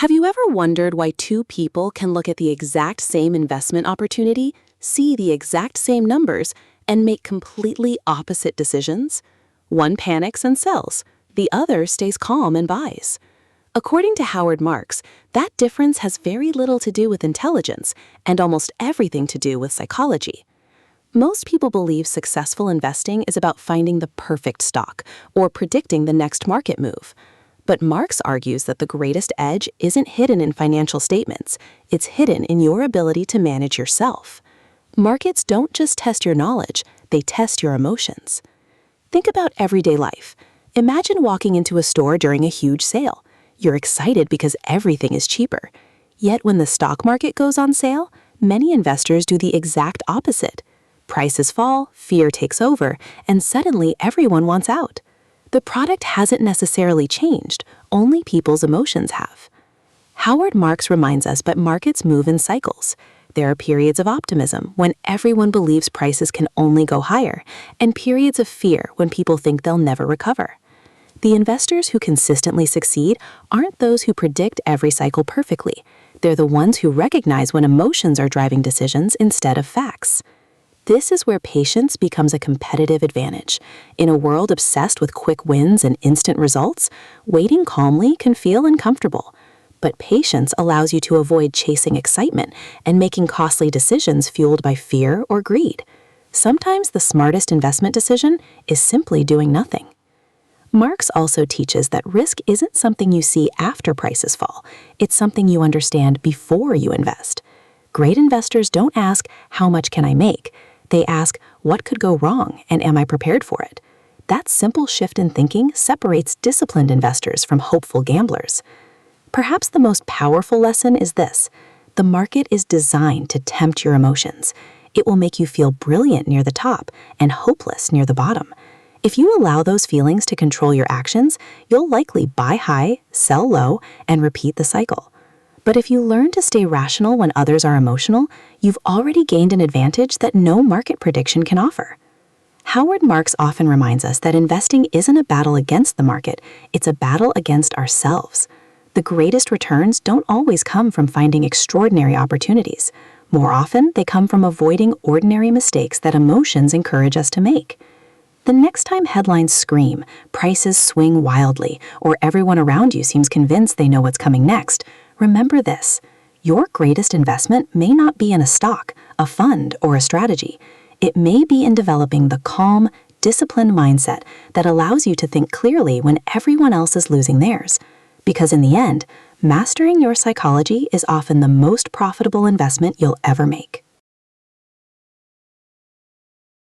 Have you ever wondered why two people can look at the exact same investment opportunity, see the exact same numbers, and make completely opposite decisions? One panics and sells, the other stays calm and buys. According to Howard Marks, that difference has very little to do with intelligence and almost everything to do with psychology. Most people believe successful investing is about finding the perfect stock or predicting the next market move. But Marks argues that the greatest edge isn't hidden in financial statements, it's hidden in your ability to manage yourself. Markets don't just test your knowledge, they test your emotions. Think about everyday life. Imagine walking into a store during a huge sale. You're excited because everything is cheaper. Yet when the stock market goes on sale, many investors do the exact opposite. Prices fall, fear takes over, and suddenly everyone wants out. The product hasn't necessarily changed, only people's emotions have. Howard Marks reminds us that markets move in cycles. There are periods of optimism when everyone believes prices can only go higher, and periods of fear when people think they'll never recover. The investors who consistently succeed aren't those who predict every cycle perfectly. They're the ones who recognize when emotions are driving decisions instead of facts. This is where patience becomes a competitive advantage. In a world obsessed with quick wins and instant results, waiting calmly can feel uncomfortable. But patience allows you to avoid chasing excitement and making costly decisions fueled by fear or greed. Sometimes the smartest investment decision is simply doing nothing. Marks also teaches that risk isn't something you see after prices fall. It's something you understand before you invest. Great investors don't ask, "How much can I make?" They ask, "What could go wrong, and am I prepared for it?" That simple shift in thinking separates disciplined investors from hopeful gamblers. Perhaps the most powerful lesson is this: the market is designed to tempt your emotions. It will make you feel brilliant near the top and hopeless near the bottom. If you allow those feelings to control your actions, you'll likely buy high, sell low, and repeat the cycle. But if you learn to stay rational when others are emotional, you've already gained an advantage that no market prediction can offer. Howard Marks often reminds us that investing isn't a battle against the market, it's a battle against ourselves. The greatest returns don't always come from finding extraordinary opportunities. More often, they come from avoiding ordinary mistakes that emotions encourage us to make. The next time headlines scream, prices swing wildly, or everyone around you seems convinced they know what's coming next, remember this: your greatest investment may not be in a stock, a fund, or a strategy. It may be in developing the calm, disciplined mindset that allows you to think clearly when everyone else is losing theirs. Because in the end, mastering your psychology is often the most profitable investment you'll ever make.